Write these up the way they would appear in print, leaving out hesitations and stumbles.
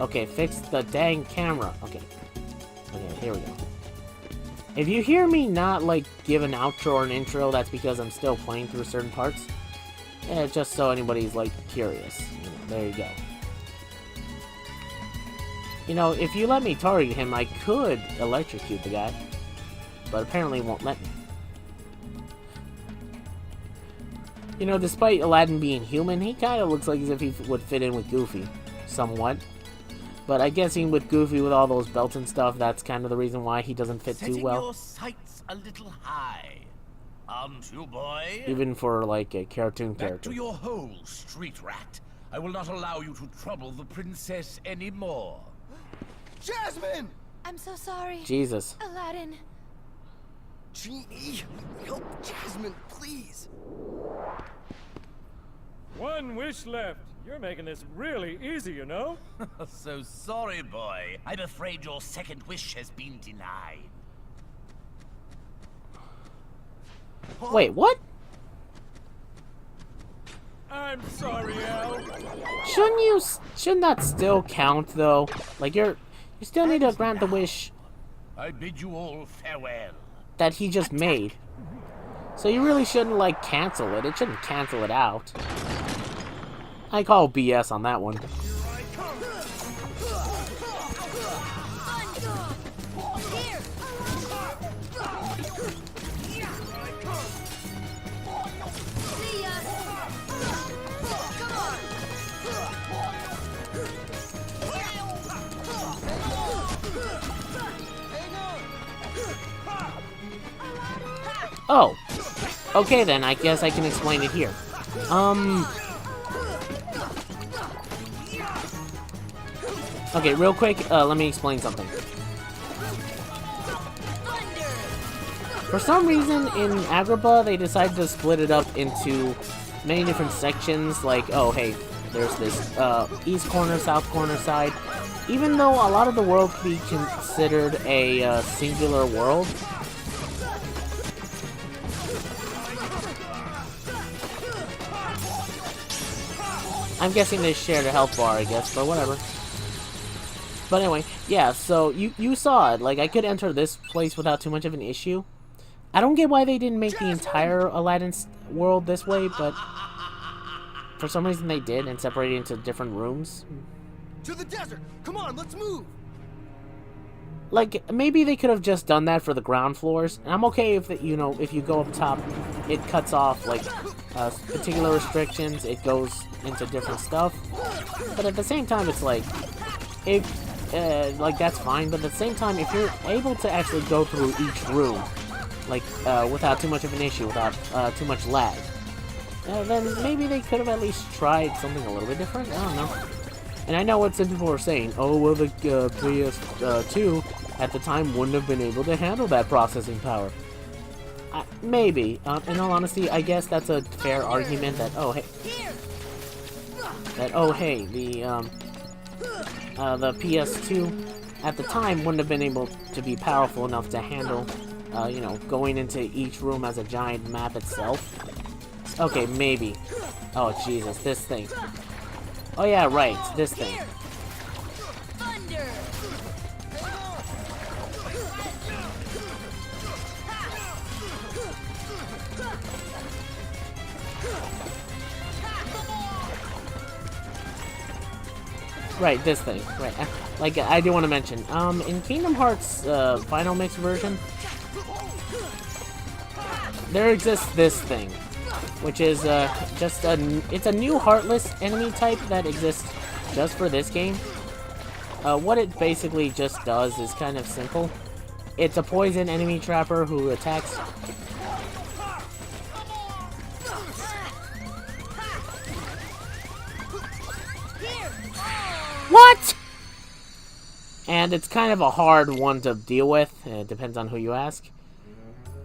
Okay, fix the dang camera. Okay. Okay, here we go. If you hear me not, like, give an outro or an intro, that's because I'm still playing through certain parts. Just so anybody's, like, curious. You know, there you go. You know, if you let me target him, I could electrocute the guy. But apparently it won't let me. You know, despite Aladdin being human, he kind of looks like as if he would fit in with Goofy. Somewhat. But I guess with Goofy with all those belts and stuff, that's kind of the reason why he doesn't fit too well. Your sights a little high, aren't you, boy? Even for, like, a cartoon character. Back to your hole, street rat. I will not allow you to trouble the princess anymore. Jasmine! I'm so sorry. Jesus. Aladdin. Genie, help Jasmine, please. One wish left. You're making this really easy, you know? So sorry, boy. I'm afraid your second wish has been denied. Wait, what? I'm sorry, Al. Shouldn't that still count, though? Like, you still need to grant the wish I bid you all farewell. that he just made. So you really shouldn't, like, cancel it. It shouldn't cancel it out. I call BS on that one. Oh. Okay then, I guess I can explain it here. Okay, real quick, let me explain something. For some reason, in Agrabah, they decided to split it up into many different sections, like, oh, hey, there's this east corner, south corner side. Even though a lot of the world could be considered a singular world, I'm guessing they shared a health bar, I guess, but whatever. But anyway, yeah, so you saw it. Like, I could enter this place without too much of an issue. I don't get why they didn't make the entire Aladdin world this way, but for some reason they did and separated into different rooms. To the desert! Come on, let's move! Like, maybe they could have just done that for the ground floors. And I'm okay if that, you know, if you go up top, it cuts off, like, particular restrictions, it goes into different stuff. But at the same time, it's like, like, that's fine, but at the same time, if you're able to actually go through each room, like, without too much of an issue, without too much lag, then maybe they could have at least tried something a little bit different. I don't know. And I know what some people are saying, oh, well, the PS2 at the time wouldn't have been able to handle that processing power. Maybe. In all honesty, I guess that's a fair argument that, oh, hey, the PS2 at the time wouldn't have been able to be powerful enough to handle, you know, going into each room as a giant map itself. Okay, maybe. Oh, Jesus, this thing. Oh yeah, right, this thing. Right, this thing. Right. Like, I do want to mention, in Kingdom Hearts Final Mix version, there exists this thing, which is just it's a new Heartless enemy type that exists just for this game. What it basically just does is kind of simple. It's a poison enemy trapper who attacks. What? And it's kind of a hard one to deal with. It depends on who you ask.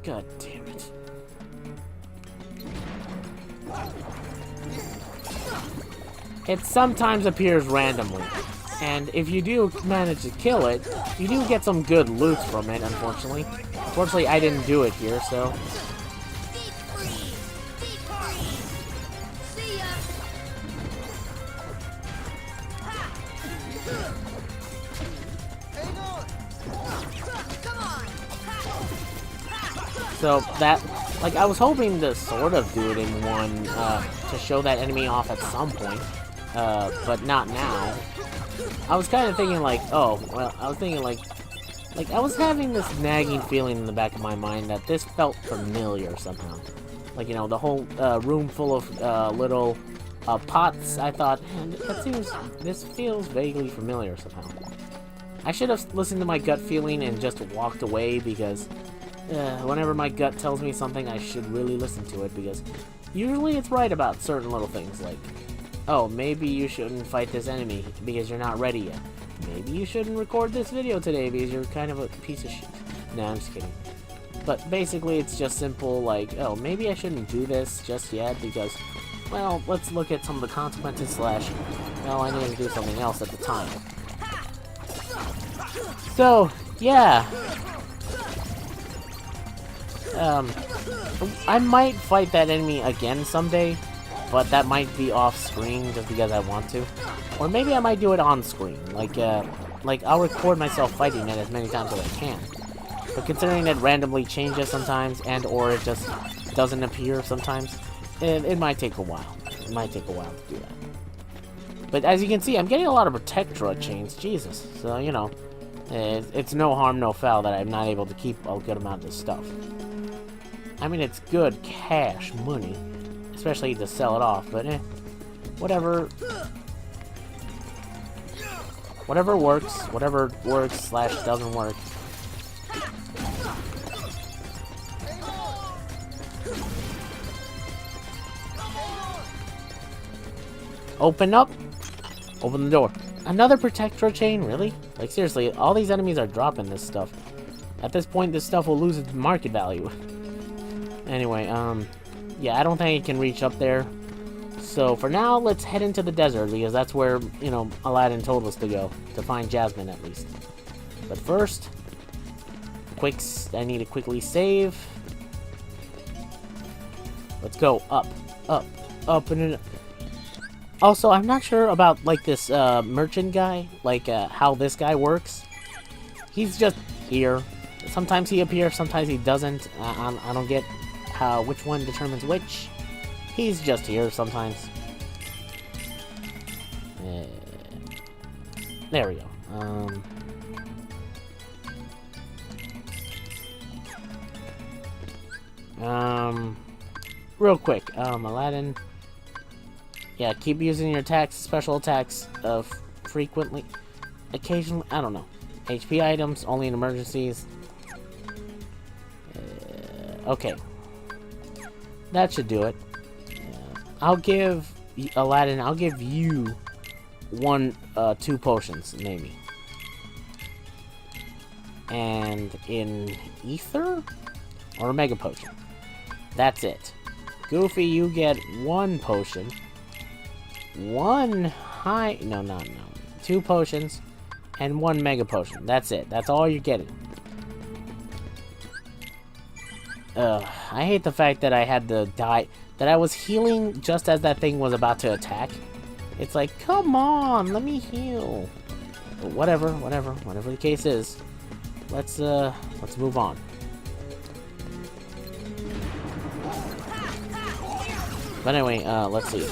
God damn it. It sometimes appears randomly. And if you do manage to kill it, you do get some good loot from it, unfortunately. Unfortunately, I didn't do it here, so... Hang on. So that, like, I was hoping to sort of do it in one, to show that enemy off at some point, but not now. I was kind of thinking like, oh, well, I was thinking like I was having this nagging feeling in the back of my mind that this felt familiar somehow. Like, you know, the whole room full of little pots. I thought, this feels vaguely familiar somehow. I should have listened to my gut feeling and just walked away, because whenever my gut tells me something, I should really listen to it, because usually it's right about certain little things, like, oh, maybe you shouldn't fight this enemy because you're not ready yet. Maybe you shouldn't record this video today because you're kind of a piece of shit. No, I'm just kidding. But basically, it's just simple, like, oh, maybe I shouldn't do this just yet because, well, let's look at some of the consequences / well, I need to do something else at the time. So, yeah. I might fight that enemy again someday, but that might be off screen just because I want to. Or maybe I might do it on screen, like I'll record myself fighting it as many times as I can. But considering it randomly changes sometimes, and or it just doesn't appear sometimes, it might take a while. It might take a while to do that. But as you can see, I'm getting a lot of Protectora chains, Jesus. So, you know, it's no harm, no foul that I'm not able to keep a good amount of this stuff. I mean, it's good cash money, especially to sell it off, but whatever. Whatever works / doesn't work. Open up! Open the door. Another Protectora chain? Really? Like, seriously, all these enemies are dropping this stuff. At this point, this stuff will lose its market value. Anyway, yeah, I don't think it can reach up there. So, for now, let's head into the desert, because that's where, you know, Aladdin told us to go. To find Jasmine, at least. But first, I need to quickly save. Let's go up, up, up, and also, I'm not sure about, like, this, merchant guy, like, how this guy works. He's just here. Sometimes he appears, sometimes he doesn't. I don't get which one determines which. He's just here sometimes. There we go. Real quick, Aladdin. Yeah, keep using your attacks, special attacks, frequently. Occasionally, I don't know. HP items, only in emergencies. Okay. That should do it. I'll give Aladdin, I'll give you 2 potions, maybe. And in Ether? Or a Mega Potion. That's it. Goofy, you get 1 potion. 2 potions. And 1 Mega Potion. That's it. That's all you're getting. I hate the fact that I had to die, that I was healing just as that thing was about to attack. It's like, come on, let me heal. But whatever the case is, let's move on. But anyway, let's see.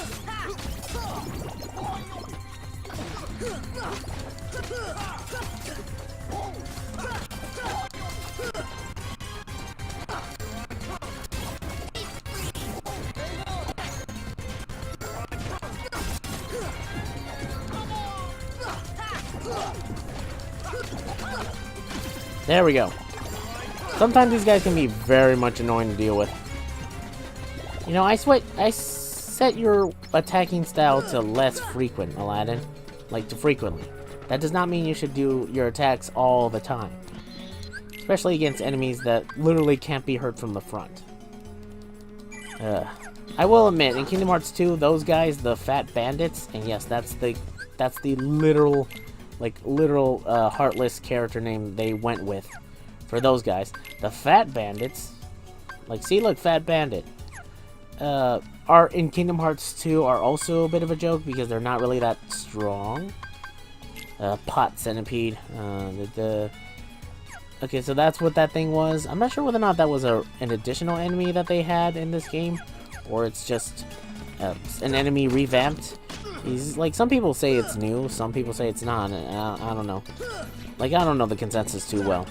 There we go. Sometimes these guys can be very much annoying to deal with. You know, I set your attacking style to less frequent, Aladdin. Like, to frequently. That does not mean you should do your attacks all the time. Especially against enemies that literally can't be hurt from the front. I will admit, in Kingdom Hearts 2, those guys, the Fat Bandits, and yes, that's the literal heartless character name they went with for those guys. The Fat Bandits, like, see, look, Fat Bandit, are in Kingdom Hearts 2 are also a bit of a joke because they're not really that strong. pot centipede. Okay, so that's what that thing was. I'm not sure whether or not that was an additional enemy that they had in this game, or it's just an enemy revamped. He's like, some people say it's new, some people say it's not. I don't know. Like, I don't know the consensus too well.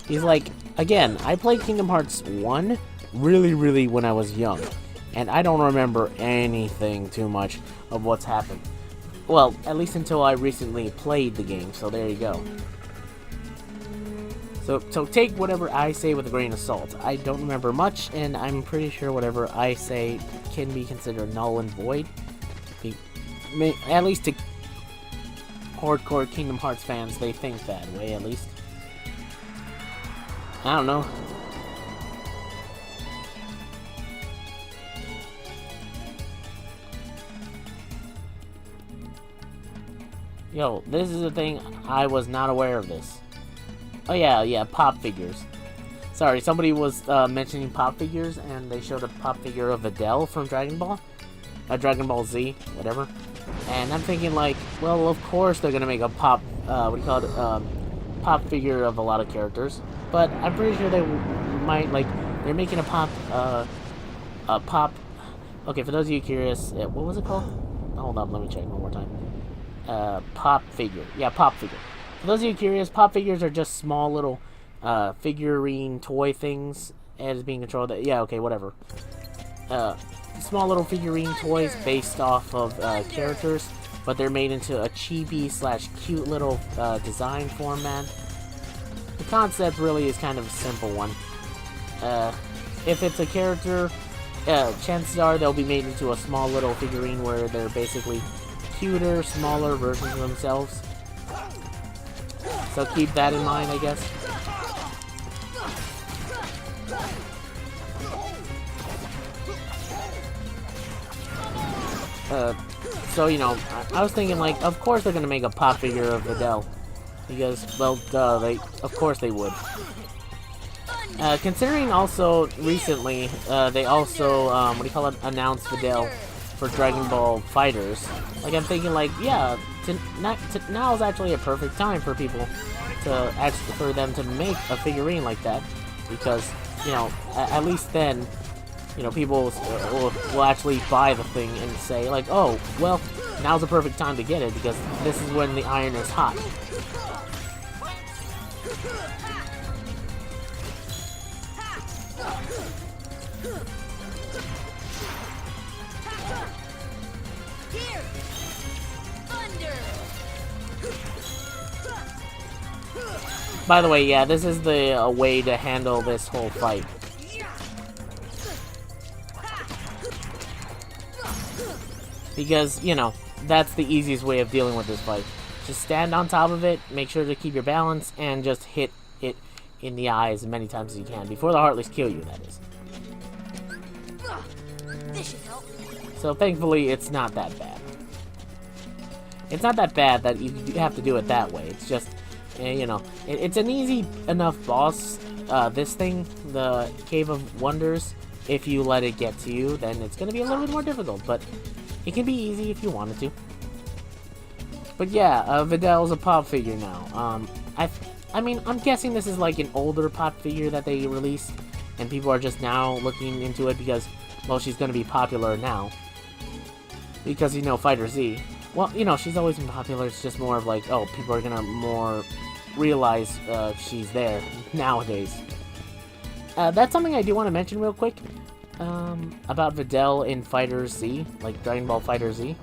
He's like, again, I played Kingdom Hearts 1 really when I was young, and I don't remember anything too much of what's happened. Well, at least until I recently played the game, so there you go. So take whatever I say with a grain of salt. I don't remember much, and I'm pretty sure whatever I say can be considered null and void. At least to hardcore Kingdom Hearts fans, they think that way, at least. I don't know. Yo, this is the thing, I was not aware of this. Oh yeah, pop figures. Sorry, somebody was mentioning pop figures, and they showed a pop figure of Videl from Dragon Ball. Dragon Ball Z, whatever. And I'm thinking like, well, of course they're gonna make a pop, pop figure of a lot of characters. But I'm pretty sure they might, like, they're making a pop, okay, for those of you curious, what was it called? Hold up, let me check one more time. Pop figure. Yeah, pop figure. For those of you curious, pop figures are just small little figurine toy things as being controlled. Yeah, okay, whatever. Small little figurine toys based off of characters, but they're made into a chibi/cute little design format. The concept really is kind of a simple one. If it's a character, chances are they'll be made into a small little figurine where they're basically cuter, smaller versions of themselves. So keep that in mind, I guess. So, you know, I was thinking, like, of course they're gonna make a pop figure of Videl. Because, well, duh, of course they would. Considering also, recently, they also, announced Videl for Dragon Ball Fighters. Like, I'm thinking, like, yeah, now is actually a perfect time for people to for them to make a figurine like that, because, you know, at least then, you know, people will actually buy the thing and say, like, oh, well, now's the perfect time to get it, because this is when the iron is hot. By the way, yeah, this is the way to handle this whole fight. Because, you know, that's the easiest way of dealing with this fight. Just stand on top of it, make sure to keep your balance, and just hit it in the eyes as many times as you can. Before the Heartless kill you, that is. This should help. So thankfully, it's not that bad. It's not that bad that you have to do it that way. It's just, you know, it's an easy enough boss, this thing, the Cave of Wonders. If you let it get to you, then it's going to be a little bit more difficult, but it can be easy if you wanted to. But yeah, Videl's a pop figure now. I mean, I'm guessing this is like an older pop figure that they released, and people are just now looking into it because, well, she's going to be popular now. Because, you know, Fighter Z. Well, you know, she's always been popular. It's just more of like, oh, people are going to more realize she's there nowadays. That's something I do want to mention real quick. About Videl in Fighter Z, like Dragon Ball Fighter Z.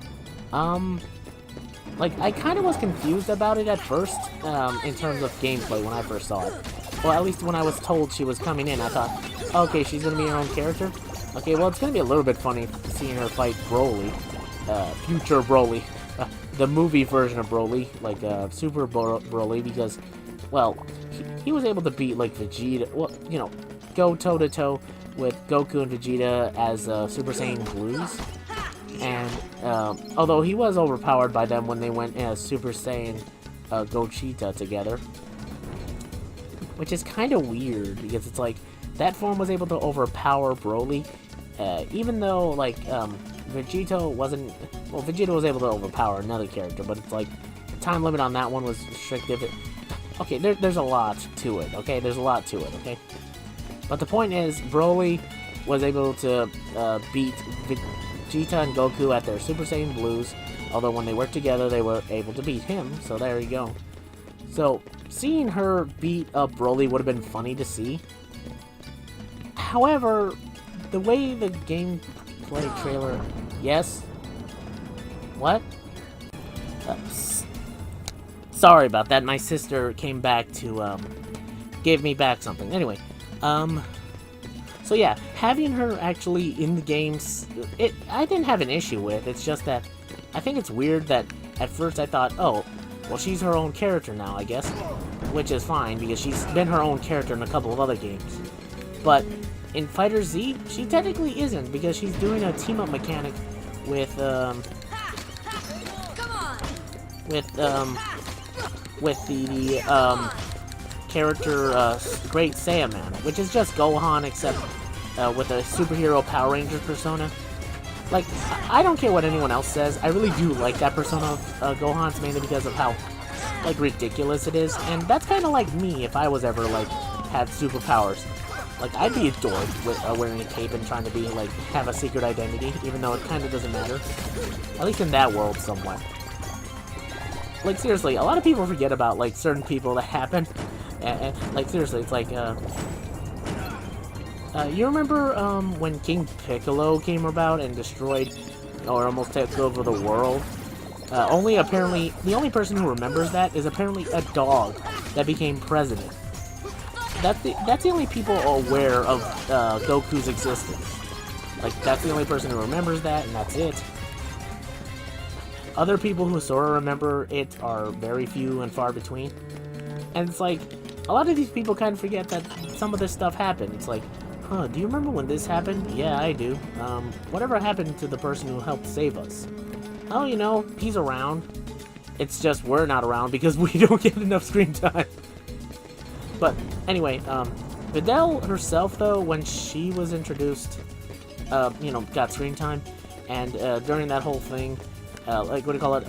Like, I kind of was confused about it at first, in terms of gameplay when I first saw it. Well, at least when I was told she was coming in, I thought, okay, she's gonna be her own character? Okay, well, it's gonna be a little bit funny seeing her fight Broly. Future Broly. The movie version of Broly, like, Super Broly, because, well, he was able to beat, like, Vegeta, well, you know, go toe-to-toe with Goku and Vegeta as Super Saiyan Blues. And although he was overpowered by them when they went as Super Saiyan Gogeta together, which is kind of weird because it's like that form was able to overpower Broly, even though like Vegeta wasn't... Well, Vegeta was able to overpower another character, but it's like, the time limit on that one was restrictive. Okay, there's a lot to it, okay? There's a lot to it, okay? But the point is, Broly was able to beat Vegeta and Goku at their Super Saiyan Blues, although when they worked together, they were able to beat him, so there you go. So, seeing her beat up Broly would have been funny to see. However, the way the gameplay trailer... Yes? What? Sorry about that, my sister came back to, gave me back something. Anyway, so yeah, having her actually in the games, I didn't have an issue with. It's just that I think it's weird that at first I thought, oh, well, she's her own character now, I guess, which is fine because she's been her own character in a couple of other games. But in Fighter Z, she technically isn't because she's doing a team-up mechanic with the character Great Saiyaman, which is just Gohan except with a superhero Power Rangers persona. Like, I don't care what anyone else says, I really do like that persona of Gohan's, mainly because of how, like, ridiculous it is, and that's kind of like me if I was ever, like, had superpowers. Like, I'd be a dork with wearing a cape and trying to be, like, have a secret identity, even though it kind of doesn't matter. At least in that world, somewhat. Like, seriously, a lot of people forget about, like, certain people that happen. Like, seriously, it's like, you remember, when King Piccolo came about and destroyed, or almost took over the world? Apparently, the only person who remembers that is apparently a dog that became president. That's the only people aware of, Goku's existence. Like, that's the only person who remembers that, and that's it. Other people who sort of remember it are very few and far between. And it's like, a lot of these people kind of forget that some of this stuff happened. It's like, huh, do you remember when this happened? Yeah, I do. Whatever happened to the person who helped save us? Oh, you know, he's around. It's just we're not around because we don't get enough screen time. But, anyway, Videl herself, though, when she was introduced, you know, got screen time, and during that whole thing, like, what do you call it,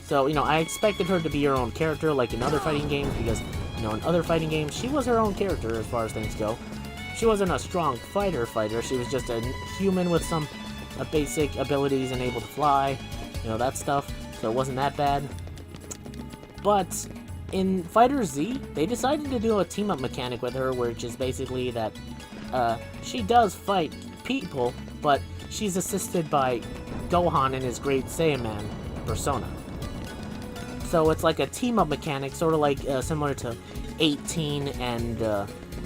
so, you know, I expected her to be her own character, like in other fighting games, because, you know, in other fighting games, she was her own character as far as things go. She wasn't a strong fighter, she was just a human with some basic abilities and able to fly, you know, that stuff, so it wasn't that bad. But in Fighter Z, they decided to do a team-up mechanic with her, which is basically that she does fight people, but she's assisted by Gohan and his Great Saiyaman persona. So it's like a team-up mechanic, sort of like similar to 18 and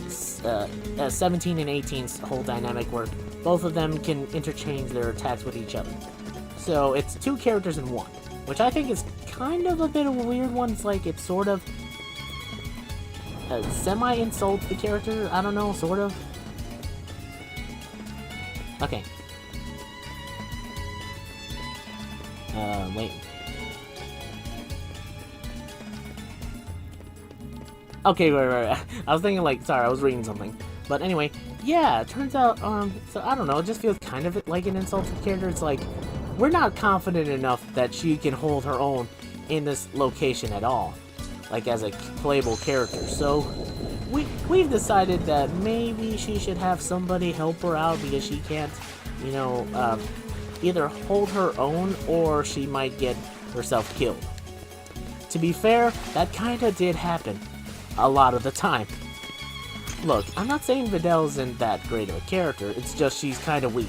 17 and 18's whole dynamic, where both of them can interchange their attacks with each other. So it's two characters in one, which I think is kind of a bit of a weird one. It's like it sort of semi-insults the character. I don't know, sort of. Okay. Wait. Okay, right. I was thinking, like, sorry, I was reading something. But anyway, yeah, it turns out, so I don't know, it just feels kind of like an insult to the character. It's like, we're not confident enough that she can hold her own in this location at all, like as a playable character. So we've decided that maybe she should have somebody help her out because she can't, you know, either hold her own or she might get herself killed. To be fair, that kind of did happen a lot of the time. Look, I'm not saying Videl isn't that great of a character, it's just she's kind of weak.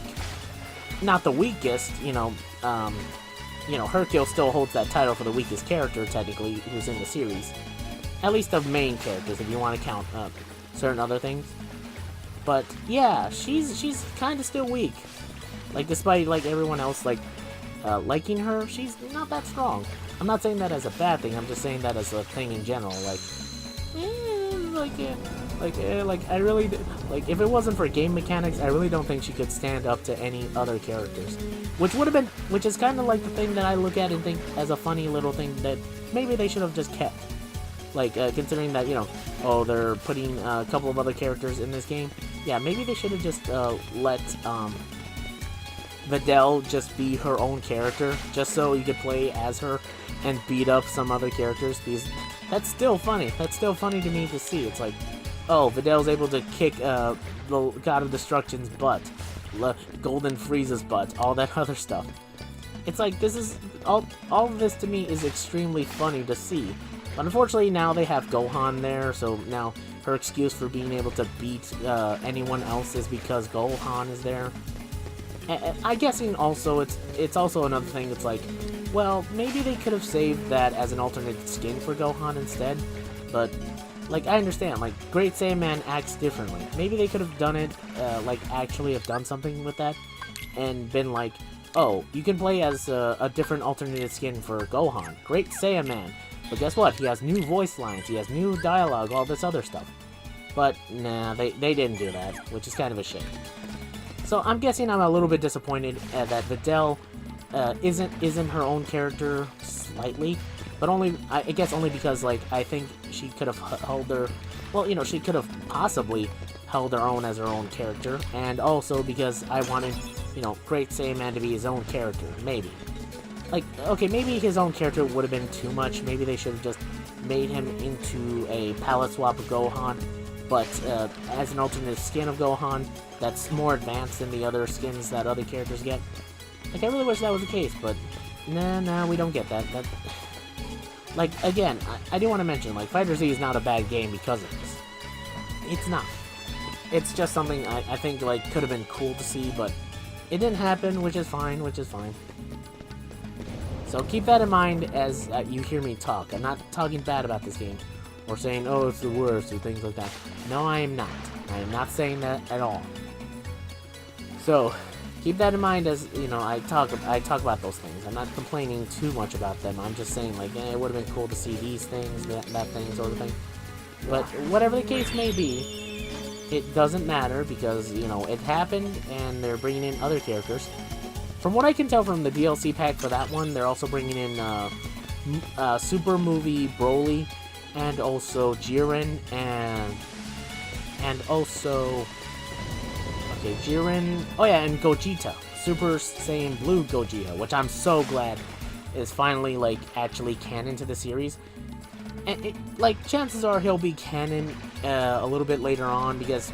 Not the weakest, you know, Hercule still holds that title for the weakest character, technically, who's in the series. At least of main characters, if you want to count certain other things. But, yeah, she's kind of still weak. Like, despite, like, everyone else, like, liking her, she's not that strong. I'm not saying that as a bad thing, I'm just saying that as a thing in general, like, I really, like, if it wasn't for game mechanics, I really don't think she could stand up to any other characters. Which is kind of like the thing that I look at and think as a funny little thing that maybe they should have just kept. Like, considering that, you know, oh, they're putting a couple of other characters in this game. Yeah, maybe they should have just, let Videl just be her own character, just so you could play as her and beat up some other characters, because that's still funny. That's still funny to me to see. It's like, oh, Videl's able to kick the God of Destruction's butt, Golden Frieza's butt, all that other stuff. It's like, this is, all of this to me is extremely funny to see. But unfortunately now they have Gohan there, so now her excuse for being able to beat anyone else is because Gohan is there. I'm guessing also it's also another thing. It's like, well, maybe they could have saved that as an alternate skin for Gohan instead. But like, I understand, like, Great Saiyaman acts differently. Maybe they could have done it, like, actually have done something with that and been like, oh, you can play as a different alternative skin for Gohan, Great Saiyaman. But guess what? He has new voice lines, he has new dialogue, all this other stuff. But nah, they didn't do that, which is kind of a shame. So I'm guessing I'm a little bit disappointed that Videl isn't her own character slightly, but only, I guess only because, like, I think she could have held her, well, you know, she could have possibly held her own as her own character, and also because I wanted, you know, Great Saiyaman to be his own character, maybe. Like, okay, maybe his own character would have been too much, maybe they should have just made him into a palette swap of Gohan, but as an alternate skin of Gohan that's more advanced than the other skins that other characters get. Like, I really wish that was the case, but nah, we don't get that. Like, again, I do want to mention, like, Fighter Z is not a bad game because of this. It's not. It's just something I think, like, could have been cool to see, but it didn't happen, which is fine, So keep that in mind as you hear me talk. I'm not talking bad about this game, or saying, oh, it's the worst, or things like that. No, I am not. I am not saying that at all. So, keep that in mind as, you know, I talk about those things. I'm not complaining too much about them. I'm just saying, like, it would have been cool to see these things, that thing, sort of thing. But whatever the case may be, it doesn't matter because, you know, it happened and they're bringing in other characters. From what I can tell from the DLC pack for that one, they're also bringing in Super Movie Broly, and also Jiren, and also, okay, Jiren, oh yeah, and Gogeta, Super Saiyan Blue Gogeta, which I'm so glad is finally, like, actually canon to the series. And like, chances are he'll be canon a little bit later on, because,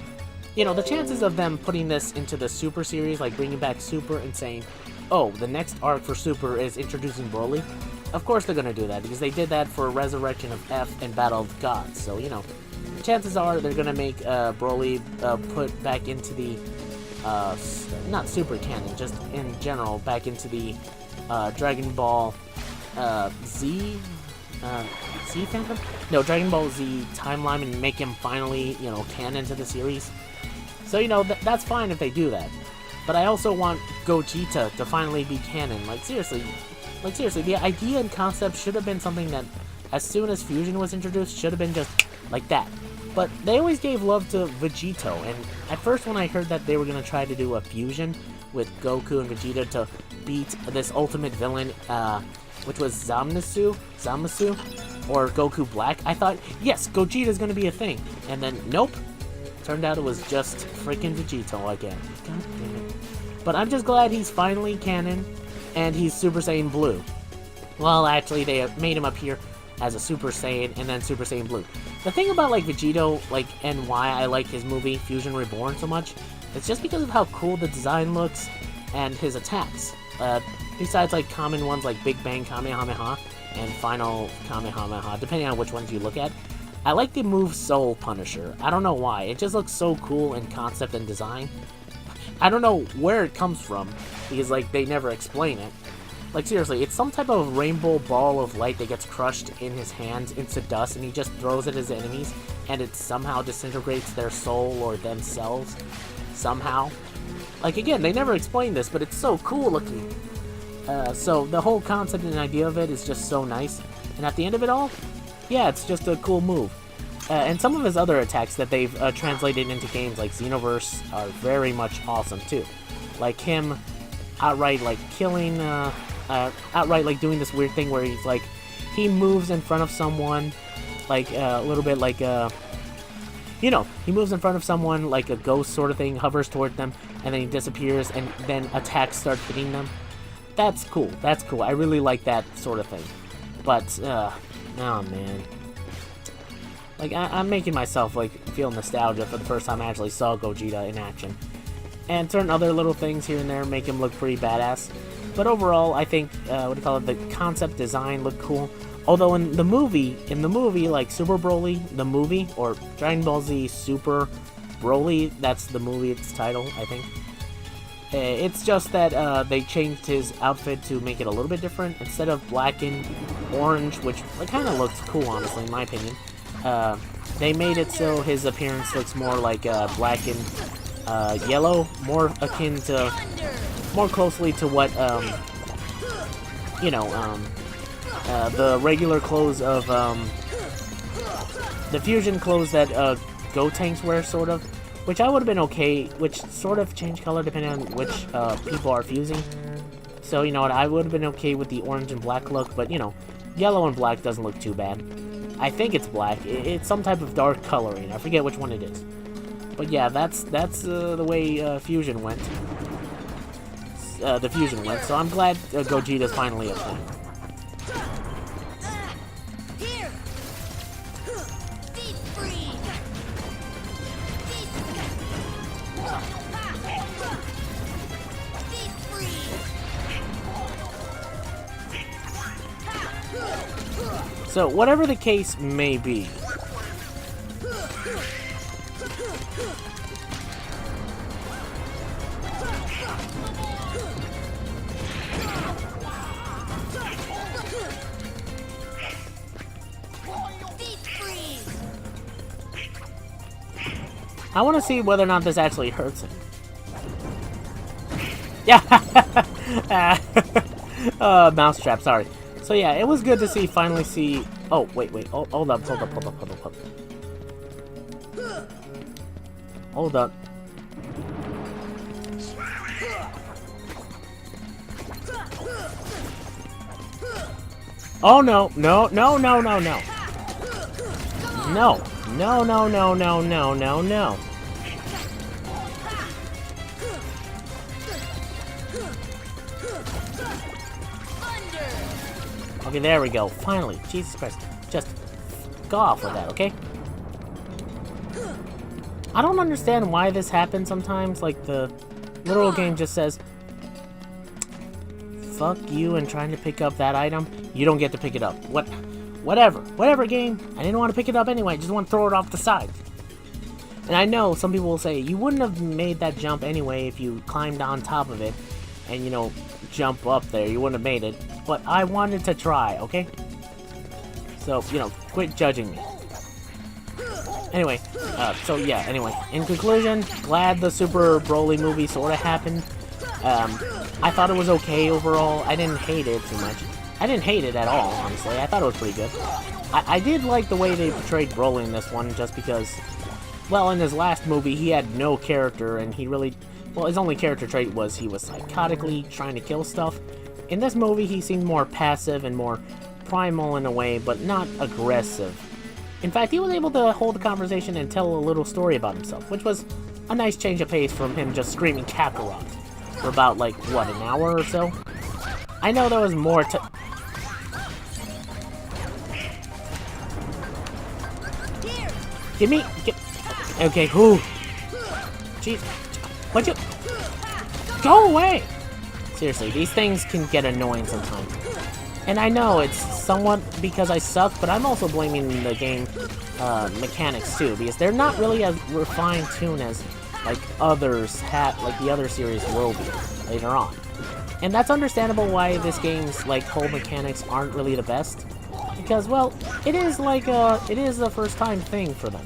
you know, the chances of them putting this into the Super series, like bringing back Super and saying, oh, the next arc for Super is introducing Broly, of course they're gonna do that, because they did that for Resurrection of F and Battle of the Gods. So, you know, chances are they're gonna make Broly put back into the, not Super canon, just in general, back into the Dragon Ball Z Phantom? No, Dragon Ball Z timeline, and make him finally, you know, canon to the series. So, you know, that's fine if they do that. But I also want Gogeta to finally be canon. Like, seriously, the idea and concept should have been something that, as soon as Fusion was introduced, should have been just like that. But they always gave love to Vegito, and at first when I heard that they were going to try to do a fusion with Goku and Vegeta to beat this ultimate villain, which was Zamasu, or Goku Black, I thought, yes, Gogeta's going to be a thing. And then, nope. Turned out it was just freaking Vegito again. God damn it. But I'm just glad he's finally canon, and he's Super Saiyan Blue. Well, actually, they made him appear as a Super Saiyan, and then Super Saiyan Blue. The thing about, like, Vegito, like, and why I like his movie, Fusion Reborn, so much, it's just because of how cool the design looks, and his attacks. Besides, like, common ones like Big Bang Kamehameha, and Final Kamehameha, depending on which ones you look at, I like the move Soul Punisher. I don't know why. It just looks so cool in concept and design. I don't know where it comes from, because, like, they never explain it. Like, seriously, it's some type of rainbow ball of light that gets crushed in his hands into dust, and he just throws at his enemies, and it somehow disintegrates their soul or themselves. Somehow. Like, again, they never explain this, but it's so cool looking. So, the whole concept and idea of it is just so nice. And at the end of it all, yeah, it's just a cool move. And some of his other attacks that they've translated into games like Xenoverse are very much awesome too. Like him outright like killing, outright like doing this weird thing where he's like, he moves in front of someone, like a little bit like, you know, he moves in front of someone like a ghost sort of thing, hovers toward them, and then he disappears, and then attacks start hitting them. That's cool. That's cool. I really like that sort of thing. But, oh man. Like, I'm making myself, like, feel nostalgia for the first time I actually saw Gogeta in action. And certain other little things here and there make him look pretty badass. But overall, I think, the concept design looked cool. Although in the movie, like, Super Broly, the movie, or Dragon Ball Z Super Broly, that's the movie, its title, I think. It's just that they changed his outfit to make it a little bit different. Instead of black and orange, which kind of looks cool, honestly, in my opinion, they made it so his appearance looks more like black and yellow, more akin to, more closely to what, the regular clothes of, the fusion clothes that Gotenks wear, sort of. Which I would have been okay, which sort of change color depending on which people are fusing. So, you know what, I would have been okay with the orange and black look, but, you know, yellow and black doesn't look too bad. I think it's black. It's some type of dark coloring. I forget which one it is. But yeah, that's the way fusion went. The fusion went, so I'm glad Gogeta's finally up there. So, whatever the case may be, I want to see whether or not this actually hurts him. Yeah! Mousetrap, sorry. So yeah, it was good to finally see... Oh, wait, hold up. Hold up. Oh, no. No. Okay, there we go. Finally. Jesus Christ. Just go off with that, okay? I don't understand why this happens sometimes. Like, the literal game just says, fuck you and trying to pick up that item. You don't get to pick it up. Whatever, game. I didn't want to pick it up anyway. I just want to throw it off the side. And I know some people will say, you wouldn't have made that jump anyway if you climbed on top of it and, you know, jump up there. You wouldn't have made it. But I wanted to try, okay? So, you know, quit judging me. Anyway, in conclusion, glad the Super Broly movie sort of happened. I thought it was okay overall. I didn't hate it too much. I didn't hate it at all, honestly. I thought it was pretty good. I did like the way they portrayed Broly in this one, just because, well, in his last movie, he had no character, and he really, well, his only character trait was he was psychotically trying to kill stuff. In this movie, he seemed more passive and more primal in a way, but not aggressive. In fact, he was able to hold a conversation and tell a little story about himself, which was a nice change of pace from him just screaming Kakarot for about, like, what, an hour or so? I know there was more to... Okay, who? Jeez. What'd you... Go away! Seriously, these things can get annoying sometimes. And I know it's somewhat because I suck, but I'm also blaming the game mechanics too, because they're not really as refined tuned as like others have, like the other series will be later on. And that's understandable why this game's like whole mechanics aren't really the best, because well, it is like it is a first time thing for them.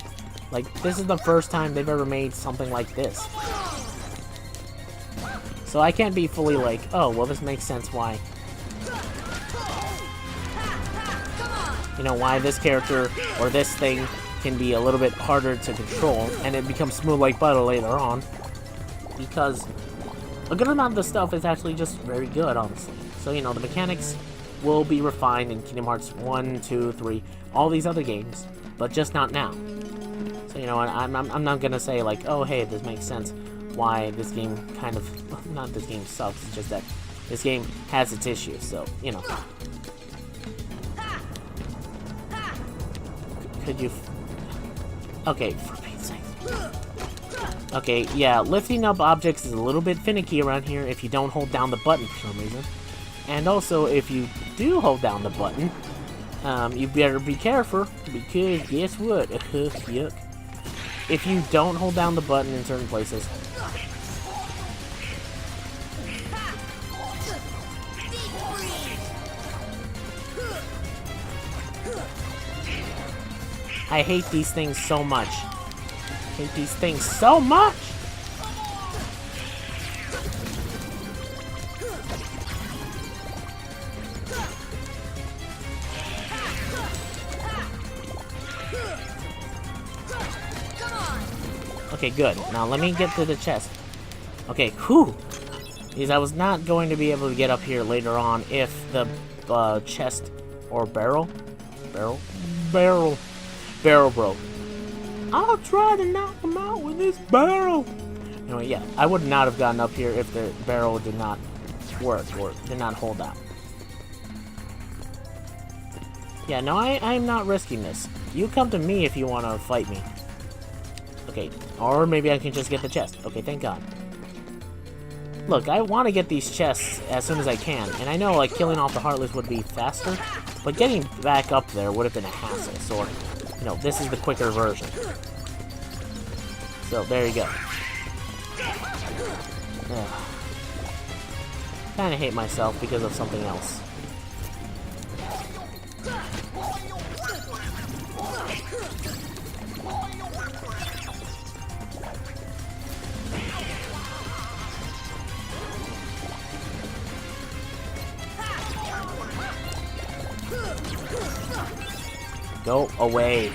Like this is the first time they've ever made something like this. So I can't be fully like, oh, well, this makes sense why. You know, why this character or this thing can be a little bit harder to control, and it becomes smooth like butter later on. Because a good amount of the stuff is actually just very good, honestly. So, you know, the mechanics will be refined in Kingdom Hearts 1, 2, 3, all these other games, but just not now. So, you know, I'm not gonna say, like, oh, hey, this makes sense why this game kind of, not this game sucks, it's just that this game has its issues, so, you know. Could you... Okay, for Pete's sake. Okay, yeah, lifting up objects is a little bit finicky around here if you don't hold down the button for some reason. And also, if you do hold down the button, you better be careful, because guess what? Yuck. If you don't hold down the button in certain places... I hate these things so much. Hate these things so much! Okay, good. Now let me get to the chest. Okay, whew! Because I was not going to be able to get up here later on if the chest or barrel broke. I'll try to knock him out with this barrel. Anyway, yeah, I would not have gotten up here if the barrel did not work or did not hold out. Yeah, no, I'm not risking this. You come to me if you want to fight me. Okay, or maybe I can just get the chest. Okay, thank God. Look, I want to get these chests as soon as I can, and I know, like, killing off the Heartless would be faster, but getting back up there would have been a hassle, so, you know, this is the quicker version. So, there you go. Kinda hate myself because of something else. Go away.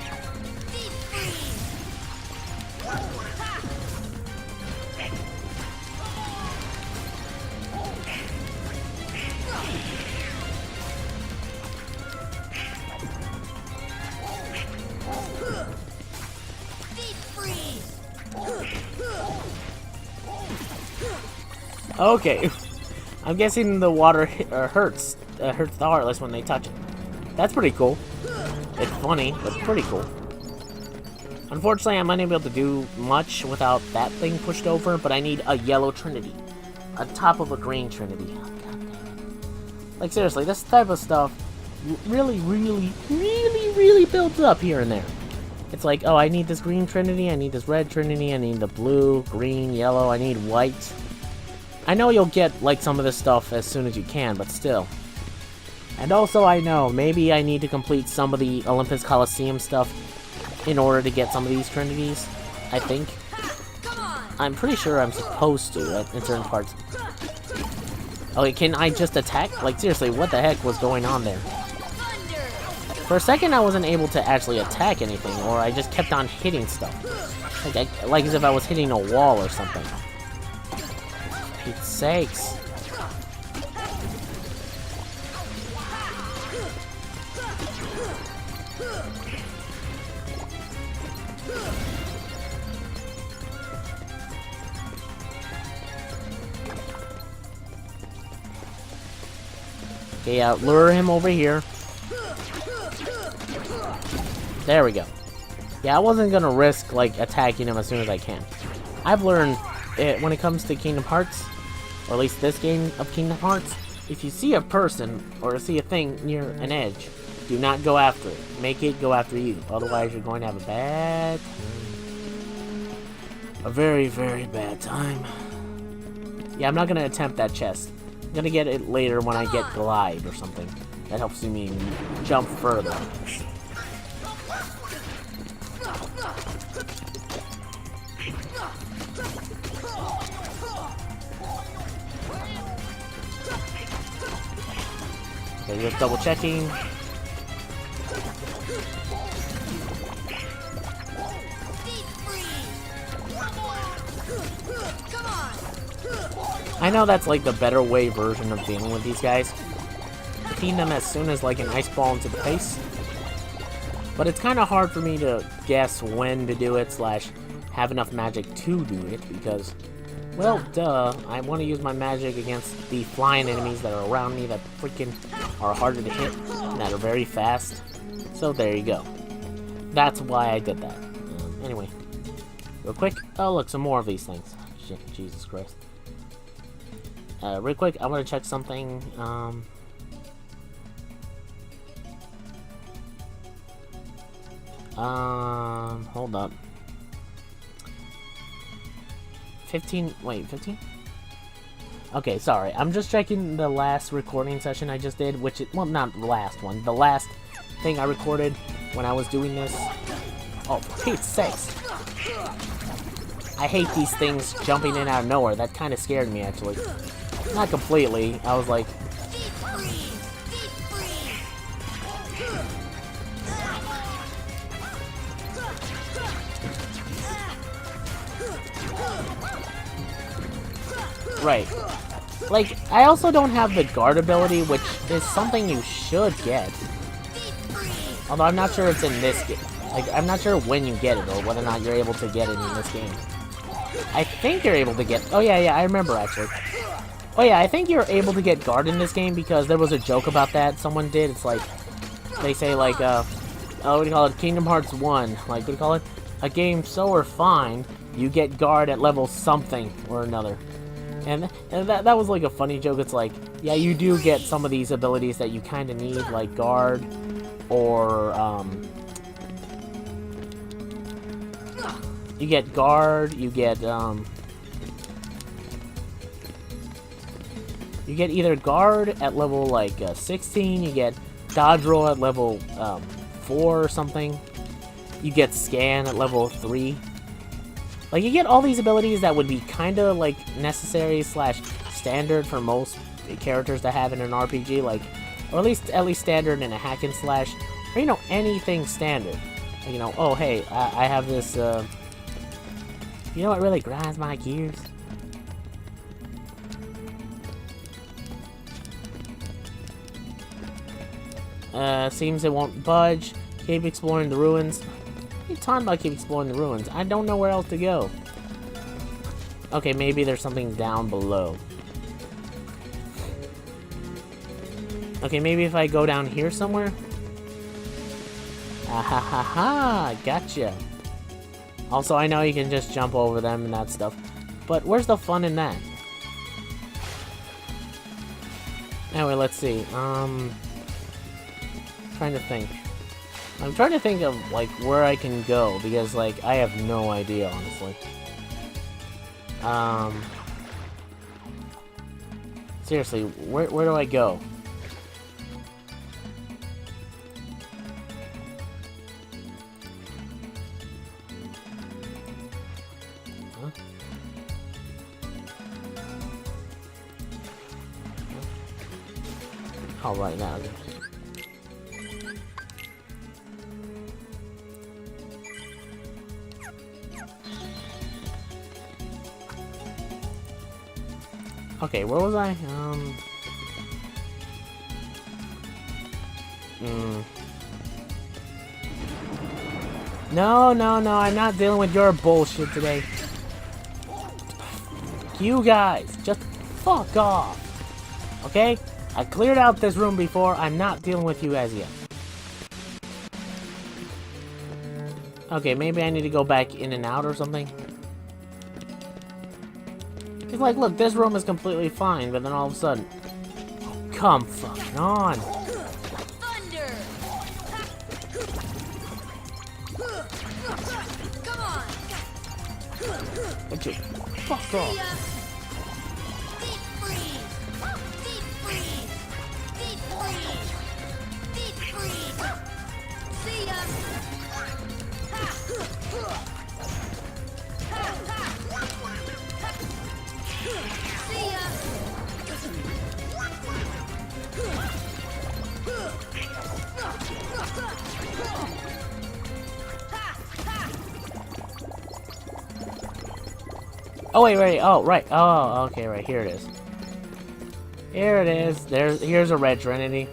Okay, I'm guessing the water hurts the Heartless when they touch it. That's pretty cool. It's funny, but pretty cool. Unfortunately, I'm unable to do much without that thing pushed over, but I need a yellow Trinity on top of a green Trinity. Oh, God damn it. Like, seriously, this type of stuff really builds up here and there. It's like, oh, I need this green Trinity, I need this red Trinity, I need the blue, green, yellow, I need white. I know you'll get, like, some of this stuff as soon as you can, but still. And also, I know, maybe I need to complete some of the Olympus Coliseum stuff in order to get some of these Trinities, I think. I'm pretty sure I'm supposed to, in certain parts. Okay, can I just attack? Like, seriously, what the heck was going on there? For a second, I wasn't able to actually attack anything, or I just kept on hitting stuff. Like as if I was hitting a wall or something. For Pete's sakes. Okay, lure him over here. There we go. Yeah, I wasn't gonna risk, like, attacking him as soon as I can. I've learned, when it comes to Kingdom Hearts, or at least this game of Kingdom Hearts, if you see a person, or see a thing near an edge, do not go after it. Make it go after you. Otherwise, you're going to have a bad time. A very, very bad time. Yeah, I'm not gonna attempt that chest. I'm gonna get it later when I get Glide or something. That helps me jump further. Okay, just double checking. I know that's like the better way version of dealing with these guys. Hitting them as soon as like an ice ball into the face. But it's kind of hard for me to guess when to do it, slash have enough magic to do it, because Well, duh. I want to use my magic against the flying enemies that are around me that freaking are harder to hit and that are very fast. So there you go. That's why I did that. Anyway, real quick. Oh, look, some more of these things. Shit, Jesus Christ. Real quick, I want to check something. Hold up. 15, wait, 15? Okay, sorry. I'm just checking the last recording session I just did, which is, well, not the last one. The last thing I recorded when I was doing this. Oh, for Pete's sakes. I hate these things jumping in out of nowhere. That kind of scared me, actually. Not completely. I was like... Right. Like, I also don't have the guard ability, which is something you should get. Although I'm not sure it's in this game. Like, I'm not sure when you get it, or whether or not you're able to get it in this game. I think you're able to get... Oh, yeah, I remember, actually. Oh, yeah, I think you're able to get guard in this game, because there was a joke about that someone did. It's like, they say, like, what do you call it? Kingdom Hearts 1. Like, what do you call it? A game so refined, you get guard at level something or another. And that was like a funny joke. It's like, yeah, you do get some of these abilities that you kind of need, like guard, or, you get guard, you get either guard at level, like, 16, you get dodge roll at level, 4 or something, you get scan at level 3. Like, you get all these abilities that would be kind of, like, necessary / standard for most characters to have in an RPG, like, or at least standard in a hack and slash, or, you know, anything standard. You know, oh, hey, I have this, you know what really grinds my gears? Seems it won't budge. Keep exploring the ruins. What are you talking about, keep exploring the ruins? I don't know where else to go. Okay, maybe there's something down below. Okay, maybe if I go down here somewhere? Ah ha ha ha! Gotcha! Also, I know you can just jump over them and that stuff. But where's the fun in that? Anyway, let's see. Trying to think. I'm trying to think of, like, where I can go, because, like, I have no idea, honestly. Seriously, where do I go? Huh? Oh, right now. Okay, where was I? No, I'm not dealing with your bullshit today. You guys, just fuck off. Okay? I cleared out this room before. I'm not dealing with you guys yet. Okay, maybe I need to go back in and out or something. It's like, look, this room is completely fine, but then all of a sudden... Oh, come fucking on! Thunder! Come on! Would you fuck off? Deep freeze! Deep freeze! Deep freeze! Deep freeze! See ya! See ya! Oh, wait, oh, right, oh, okay, right, here it is. Here it is, here's a red trinity.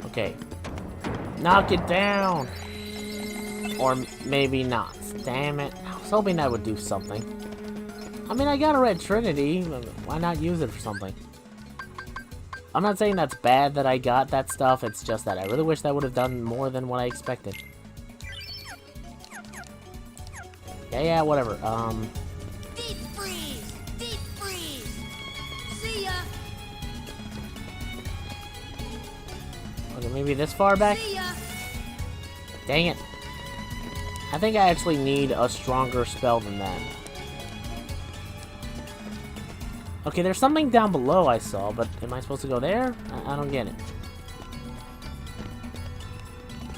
Okay. Knock it down! Or maybe not. Damn it, I was hoping that would do something. I mean, I got a red Trinity. Why not use it for something? I'm not saying that's bad that I got that stuff. It's just that I really wish that would have done more than what I expected. Yeah, whatever. Deep freeze! Deep freeze! See ya! Okay, maybe this far back? See ya! Dang it. I think I actually need a stronger spell than that. Okay, there's something down below I saw, but am I supposed to go there? I don't get it.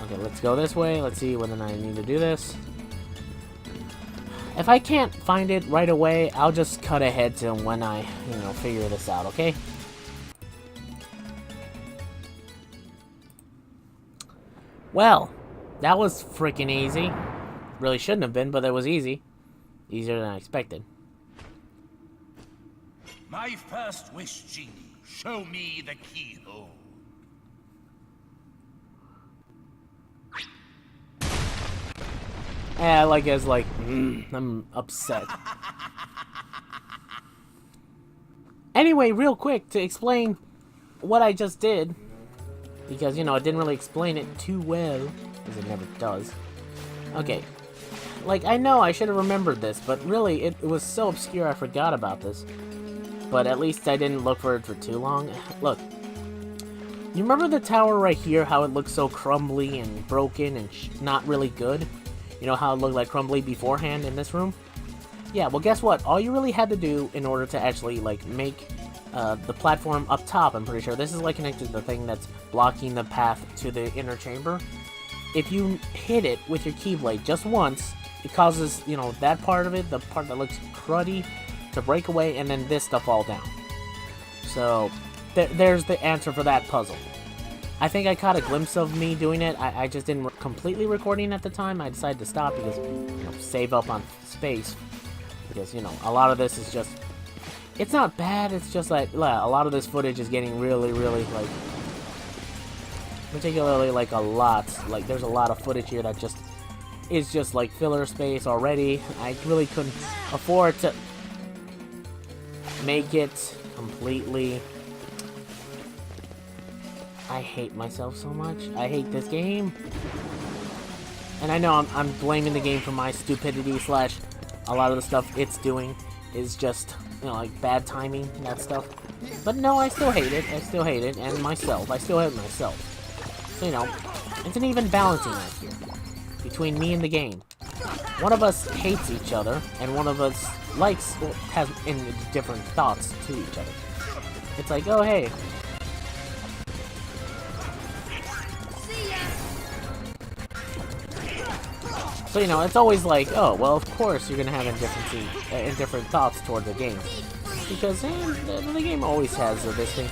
Okay, let's go this way. Let's see whether or not I need to do this. If I can't find it right away, I'll just cut ahead to when I, figure this out, okay? Well, that was freaking easy. Really shouldn't have been, but it was easy. Easier than I expected. My first wish, Genie. Show me the keyhole. Yeah, I'm upset. Anyway, real quick, to explain what I just did, because, it didn't really explain it too well, as it never does. Okay, I know I should have remembered this, but really, it was so obscure I forgot about this. But at least I didn't look for it for too long. Look, you remember the tower right here, how it looked so crumbly and broken and not really good? You know how it looked like crumbly beforehand in this room? Yeah, well guess what? All you really had to do in order to actually, make the platform up top, I'm pretty sure, this is, connected to the thing that's blocking the path to the inner chamber. If you hit it with your Keyblade just once, it causes, that part of it, the part that looks cruddy, to break away, and then this to fall down. So, there's the answer for that puzzle. I think I caught a glimpse of me doing it. I just didn't completely recording at the time. I decided to stop because, save up on space. Because, a lot of this is just... It's not bad, it's just a lot of this footage is getting really, really, particularly, a lot. There's a lot of footage here that just is just, filler space already. I really couldn't afford to make it completely. I hate myself so much. I hate this game. And I know I'm blaming the game for my stupidity / a lot of the stuff it's doing is just, bad timing and that stuff. But no, I still hate it. I still hate it. And myself. I still hate myself. So, it's an even balancing act here between me and the game. One of us hates each other, and one of us likes or has different thoughts to each other. It's like, oh hey. So it's always oh well, of course you're gonna have indifferent thoughts toward the game, because the game always has this thing.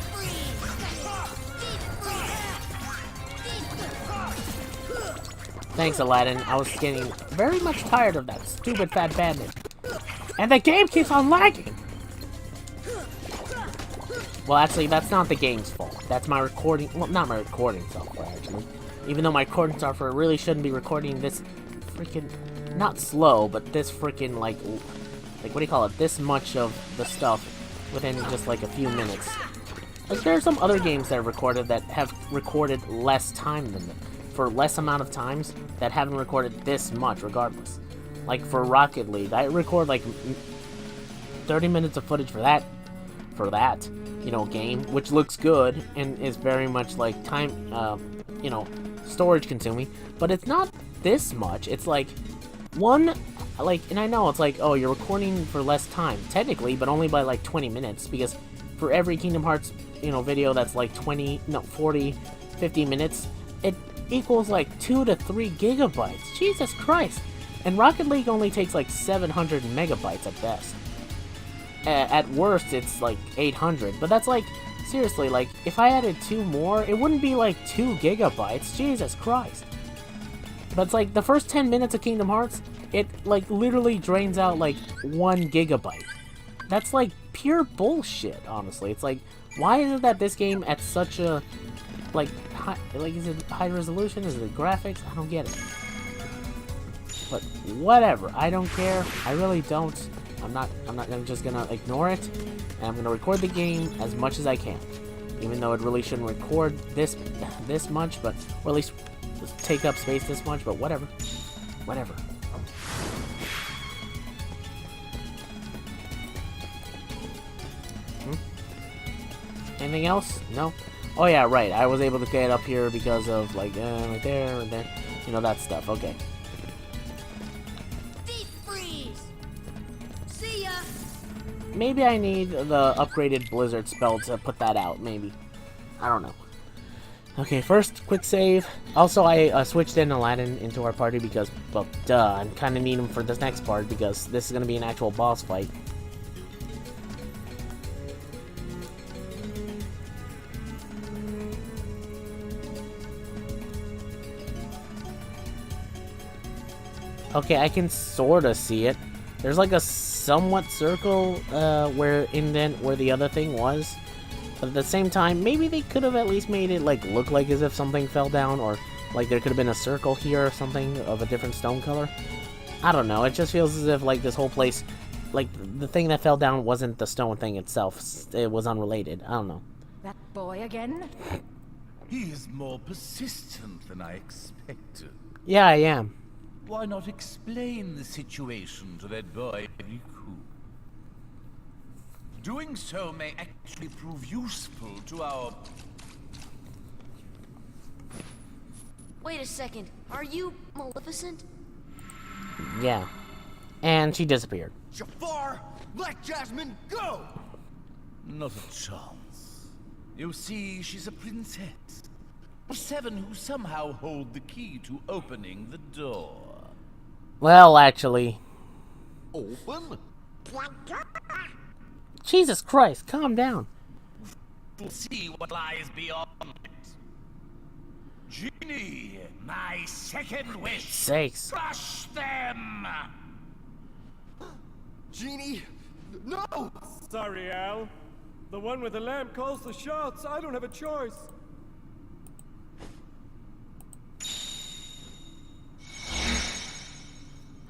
Thanks, Aladdin. I was getting very much tired of that stupid fat bandit. And the game keeps on lagging! Well, actually, that's not the game's fault. That's my recording... Well, not my recording software, actually. Even though my recording software really shouldn't be recording this freaking... Not slow, but this freaking, what do you call it? This much of the stuff within just, a few minutes. There are some other games that are recorded that have recorded less time than this. For less amount of times that haven't recorded this much regardless. For Rocket League, I record 30 minutes of footage for that game, which looks good and is very much time storage consuming, but it's not this much. It's one, and I know it's oh, you're recording for less time technically, but only by 20 minutes, because for every Kingdom Hearts video that's 40 50 minutes, it equals 2 to 3 gigabytes. Jesus Christ. And Rocket League only takes 700 megabytes at best. At worst, it's 800. But that's seriously, if I added 2 more, it wouldn't be 2 gigabytes. Jesus Christ. But it's the first 10 minutes of Kingdom Hearts, it literally drains out 1 gigabyte. That's pure bullshit, honestly. It's why is it that this game at such a is it high resolution? Is it graphics? I don't get it. But whatever, I don't care. I really don't. I'm just gonna ignore it, and I'm gonna record the game as much as I can. Even though it really shouldn't record this much, but or at least take up space this much, but whatever. Whatever. Anything else? No? Oh yeah, right. I was able to get up here because of like right there and there. You know, that stuff. Okay. Deep freeze. See ya. Maybe I need the upgraded blizzard spell to put that out. Maybe. I don't know. Okay, first, quick save. Also, I switched in Aladdin into our party because, well, duh, I kind of need him for this next part because this is going to be an actual boss fight. Okay, I can sorta see it. There's like a somewhat circle where the other thing was. But at the same time, maybe they could have at least made it like look like as if something fell down, or like there could have been a circle here or something of a different stone color. I don't know, it just feels as if like this whole place, like the thing that fell down wasn't the stone thing itself, it was unrelated. I don't know. That boy again? He is more persistent than I expected. Yeah, I am. Why not explain the situation to that boy, Riku? Doing so may actually prove useful to our... Wait a second. Are you Maleficent? Yeah. And she disappeared. Jafar, let Jasmine go! Not a chance. You see, she's a princess. A 7 who somehow hold the key to opening the door. Well, actually... Open? Jesus Christ, calm down. We'll see what lies beyond it. Genie, my second wish. Sakes. Crush them! Genie, no! Sorry, Al. The one with the lamp calls the shots. I don't have a choice.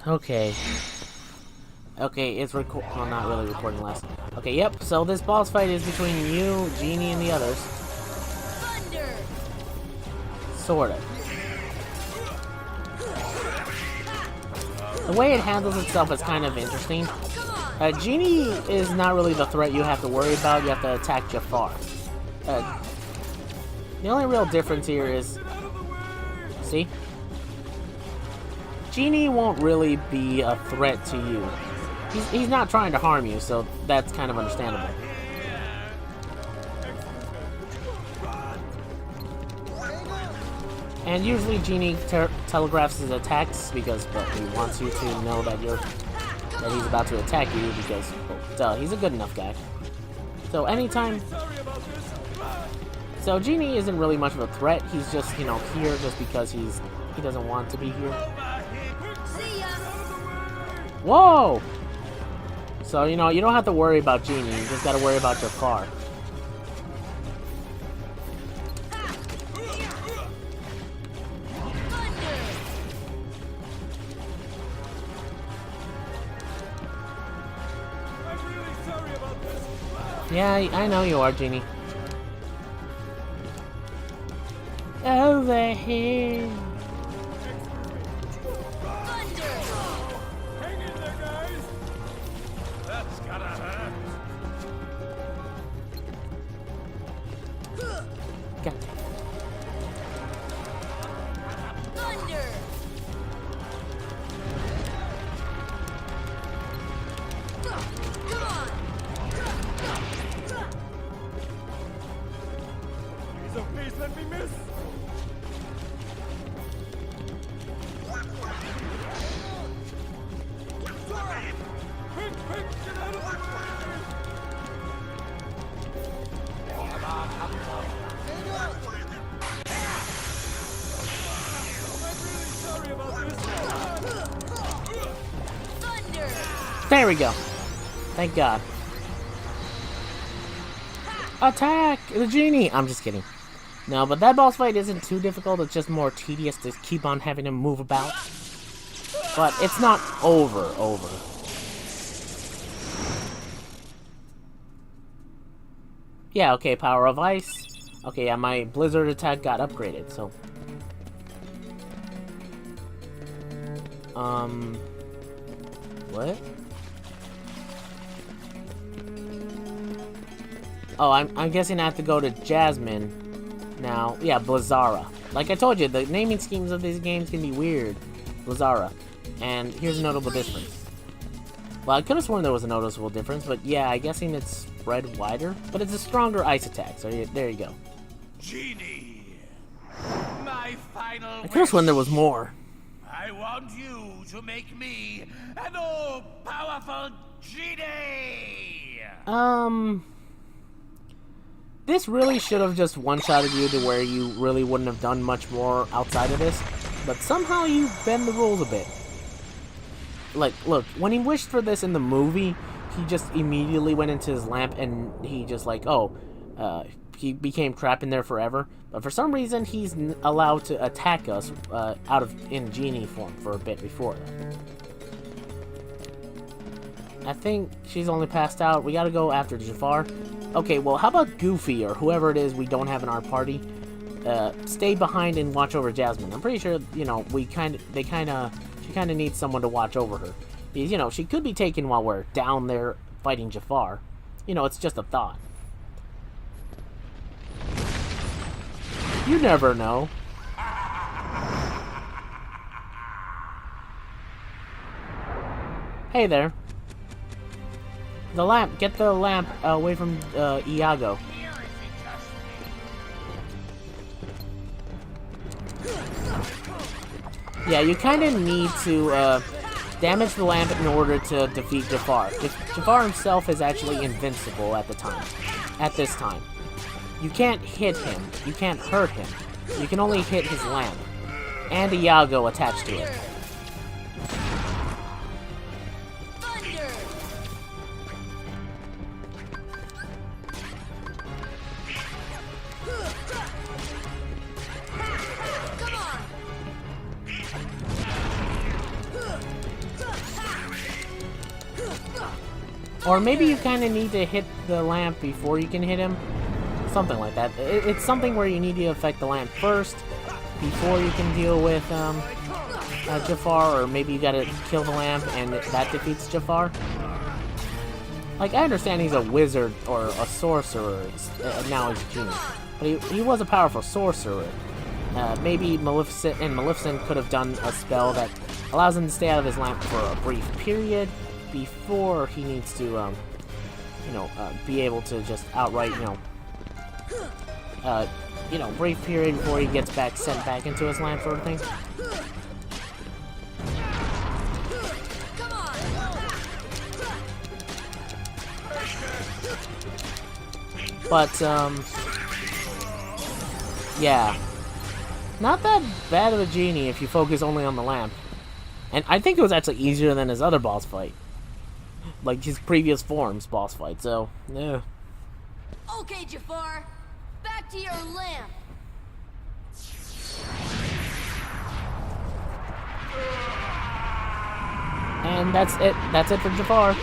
Okay. Okay, it's well, not really recording last. Okay, yep, so this boss fight is between you, Genie, and the others. Thunder. Sort of. The way it handles itself is kind of interesting. Come on. Genie is not really the threat you have to worry about. You have to attack Jafar. The only real difference here is... See? Genie won't really be a threat to you. He's not trying to harm you, so that's kind of understandable. And usually Genie telegraphs his attacks because, well, he wants you to know that he's about to attack you because, well, duh, he's a good enough guy. So anytime... So Genie isn't really much of a threat. He's just, you know, here just because he doesn't want to be here. See ya. Whoa! So, you know, you don't have to worry about Genie, you just gotta worry about Jafar. I'm really sorry about this. Yeah, I know you are, Genie. Over here. Hang in there, guys. That's gotta hurt. God. Thunder. Come on. Please, oh please, let me miss. Quick, quick, get out of the way! I'm really sorry about this. Thunder. There we go. Thank God. Attack the Genie! I'm just kidding. No, but that boss fight isn't too difficult. It's just more tedious to keep on having to move about. But it's not over. Yeah, okay, power of ice. Okay, yeah, my blizzard attack got upgraded, so... What? Oh, I'm guessing I have to go to Jasmine now. Yeah, Blizzara. Like I told you, the naming schemes of these games can be weird. Blizzara. And here's a notable difference. Well, I could have sworn there was a noticeable difference, but yeah, I'm guessing it's spread wider. But it's a stronger ice attack, so there you go. Genie, my final I could have sworn there was more. I want you to make me an all-powerful genie! This really should have just one-shotted you to where you really wouldn't have done much more outside of this. But somehow you bend the rules a bit. Like, look, when he wished for this in the movie, he just immediately went into his lamp and he just like, he became trapped in there forever. But for some reason, he's allowed to attack us in genie form for a bit before that. I think she's only passed out. We gotta go after Jafar. Okay, well, how about Goofy or whoever it is we don't have in our party? Stay behind and watch over Jasmine. I'm pretty sure, you know, she kind of needs someone to watch over her. Because, you know, she could be taken while we're down there fighting Jafar. You know, it's just a thought. You never know. Hey there. The lamp. Get the lamp away from Iago. Yeah, you kind of need to damage the lamp in order to defeat Jafar. Jafar himself is actually invincible at the time. At this time. You can't hit him. You can't hurt him. You can only hit his lamp. And Iago attached to it. Thunder! Come on! Or maybe you kind of need to hit the lamp before you can hit him. Something like that. It's something where you need to affect the lamp first before you can deal with Jafar, or maybe you gotta kill the lamp and that defeats Jafar. Like, I understand he's a wizard or a sorcerer, now he's a genie, but he was a powerful sorcerer. Maybe Maleficent could have done a spell that allows him to stay out of his lamp for a brief period before he needs to, be able to just outright, brief period before he gets sent back into his lamp, sort of thing. Come on! But, yeah. Not that bad of a genie if you focus only on the lamp. And I think it was actually easier than his other boss fight. Like his previous form's boss fight, so, yeah. Okay, Jafar. Back to your lamp. And that's it. That's it for Jafar.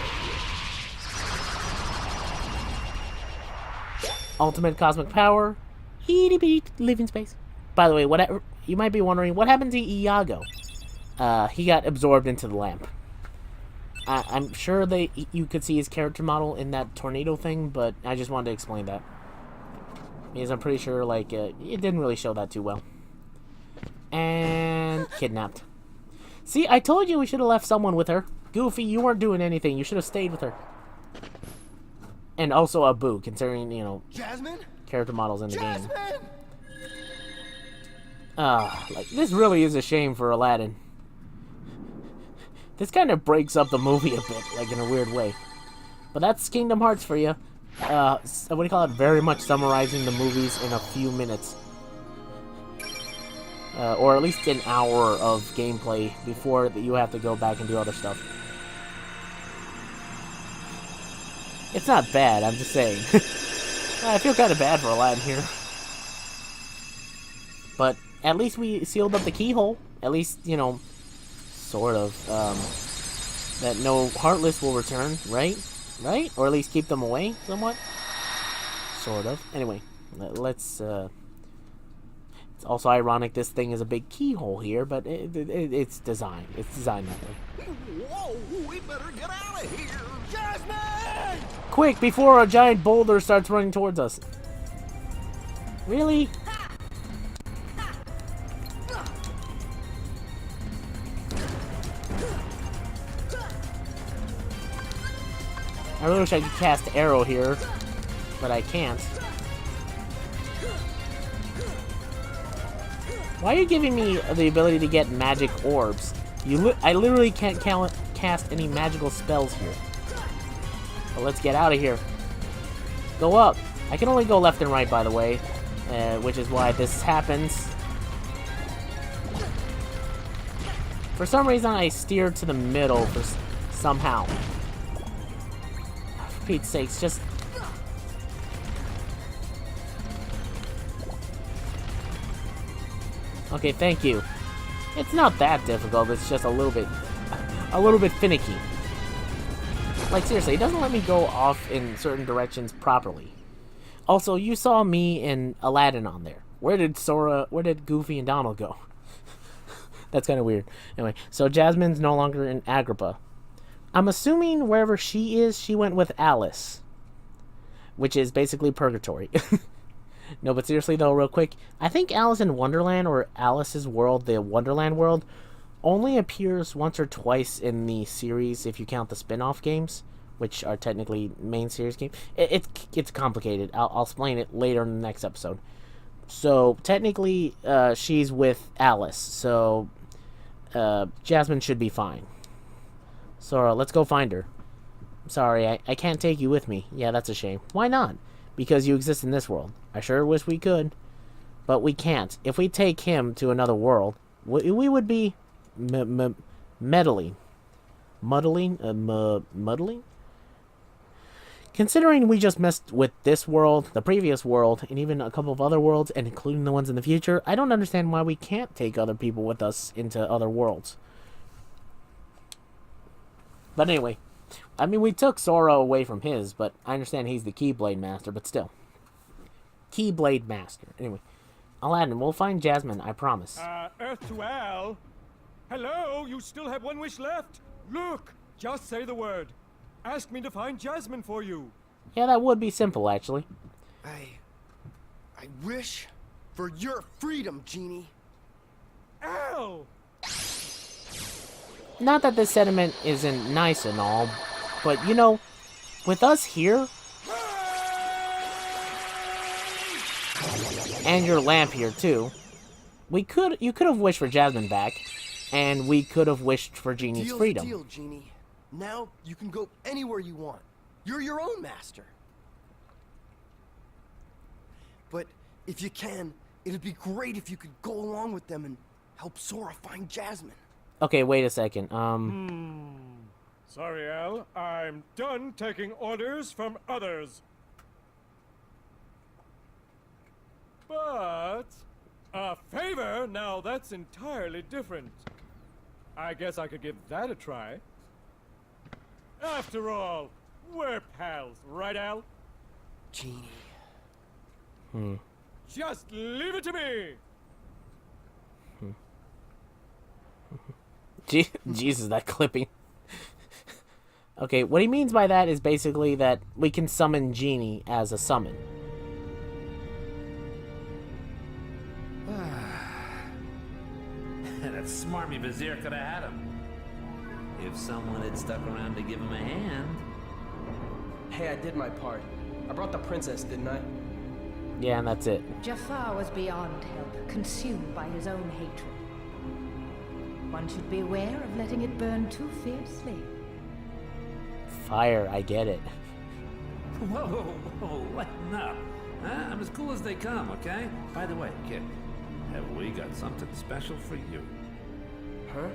Ultimate cosmic power. Itty bitty living space. By the way, whatever you might be wondering, what happened to Iago? He got absorbed into the lamp. I'm sure you could see his character model in that tornado thing, but I just wanted to explain that. Because I'm pretty sure, like, it didn't really show that too well. And kidnapped. See, I told you we should have left someone with her. Goofy, you weren't doing anything. You should have stayed with her. And also Abu, considering, Jasmine? character models in the game. Jasmine! Like, this really is a shame for Aladdin. This kind of breaks up the movie a bit, like, in a weird way. But that's Kingdom Hearts for you. What do you call it? Very much summarizing the movies in a few minutes. Or at least an hour of gameplay before you have to go back and do other stuff. It's not bad, I'm just saying. I feel kind of bad for Aladdin here. But at least we sealed up the keyhole. At least, sort of. That no Heartless will return, right? Right? Or at least keep them away somewhat? sort of. Anyway, let's. It's also ironic this thing is a big keyhole here, but it's designed. It's designed that way. Whoa, we better get out of here! Jasmine! Quick, before a giant boulder starts running towards us. Really? I really wish I could cast arrow here, but I can't. Why are you giving me the ability to get magic orbs? I literally can't cast any magical spells here. But let's get out of here. Go up. I can only go left and right, by the way, which is why this happens. For some reason, I steered to the middle somehow. For Pete's sakes, just... Okay, thank you. It's not that difficult, it's just a little bit finicky. Like, seriously, it doesn't let me go off in certain directions properly. Also, you saw me and Aladdin on there. Where did Goofy and Donald go? That's kind of weird. Anyway, so Jasmine's no longer in Agrippa. I'm assuming wherever she is, she went with Alice. Which is basically purgatory. No, but seriously though, real quick, I think Alice in Wonderland, or Alice's World, the Wonderland world, only appears once or twice in the series if you count the spin-off games, which are technically main series games. It's complicated. I'll explain it later in the next episode. So, technically, she's with Alice, so Jasmine should be fine. Sora, let's go find her. Sorry, I can't take you with me. Yeah, that's a shame. Why not? Because you exist in this world. I sure wish we could. But we can't. If we take him to another world, we would be meddling. Muddling? Considering we just messed with this world, the previous world, and even a couple of other worlds, and including the ones in the future, I don't understand why we can't take other people with us into other worlds. But anyway, I mean, we took Sora away from his, but I understand he's the Keyblade Master, but still. Keyblade Master. Anyway, Aladdin, we'll find Jasmine, I promise. Earth to Al. Hello, you still have one wish left? Look, just say the word. Ask me to find Jasmine for you. Yeah, that would be simple, actually. I wish for your freedom, Genie. Al! Not that this sentiment isn't nice and all, but you know, with us here, and your lamp here too, you could have wished for Jasmine back, and we could have wished for Genie's freedom. Deal, Genie. Now you can go anywhere you want. You're your own master. But if you can, it'd be great if you could go along with them and help Sora find Jasmine. Okay, wait a second. Sorry, Al. I'm done taking orders from others. But a favor? Now that's entirely different. I guess I could give that a try. After all, we're pals, right, Al? Genie. Just leave it to me! Jesus, that clipping. Okay, what he means by that is basically that we can summon Genie as a summon. That smarmy vizier could have had him. If someone had stuck around to give him a hand. Hey, I did my part. I brought the princess, didn't I? Yeah, and that's it. Jafar was beyond help, consumed by his own hatred. One should beware of letting it burn too fiercely. Fire, I get it. Whoa, whoa, whoa, lighten up. Huh? I'm as cool as they come, okay? By the way, kid, have we got something special for you? Huh?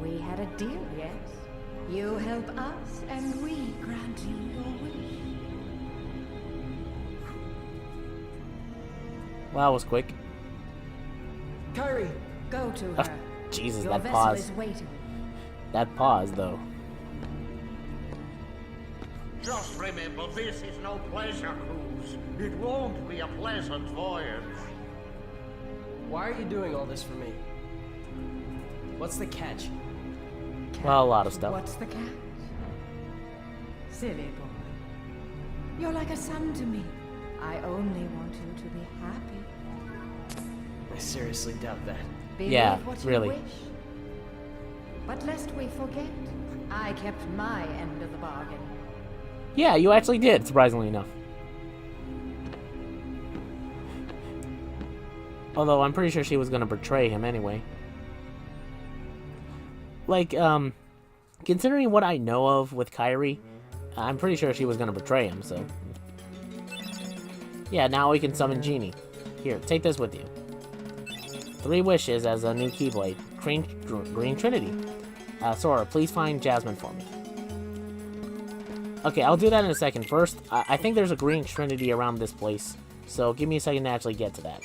We had a deal, yes? You help us, and we grant you your wish. Wow, that was quick. Kyrie! Go to her. Jesus, Your that vessel pause. is waiting. That pause, though. Just remember, this is no pleasure cruise. It won't be a pleasant voyage. Why are you doing all this for me? What's the catch? Well, a lot of stuff. What's the catch? Silly boy. You're like a son to me. I only want you to be happy. I seriously doubt that. Believe Yeah, what you really. wish. But lest we forget, I kept my end of the bargain. Yeah, you actually did, surprisingly enough. Although I'm pretty sure she was gonna betray him anyway. Like, considering what I know of with Kyrie, I'm pretty sure she was gonna betray him, so. Yeah, now we can summon Genie. Here, take this with you. 3 wishes as a new Keyblade. Green Trinity. Sora, please find Jasmine for me. Okay, I'll do that in a second. First, I think there's a Green Trinity around this place, so give me a second to actually get to that.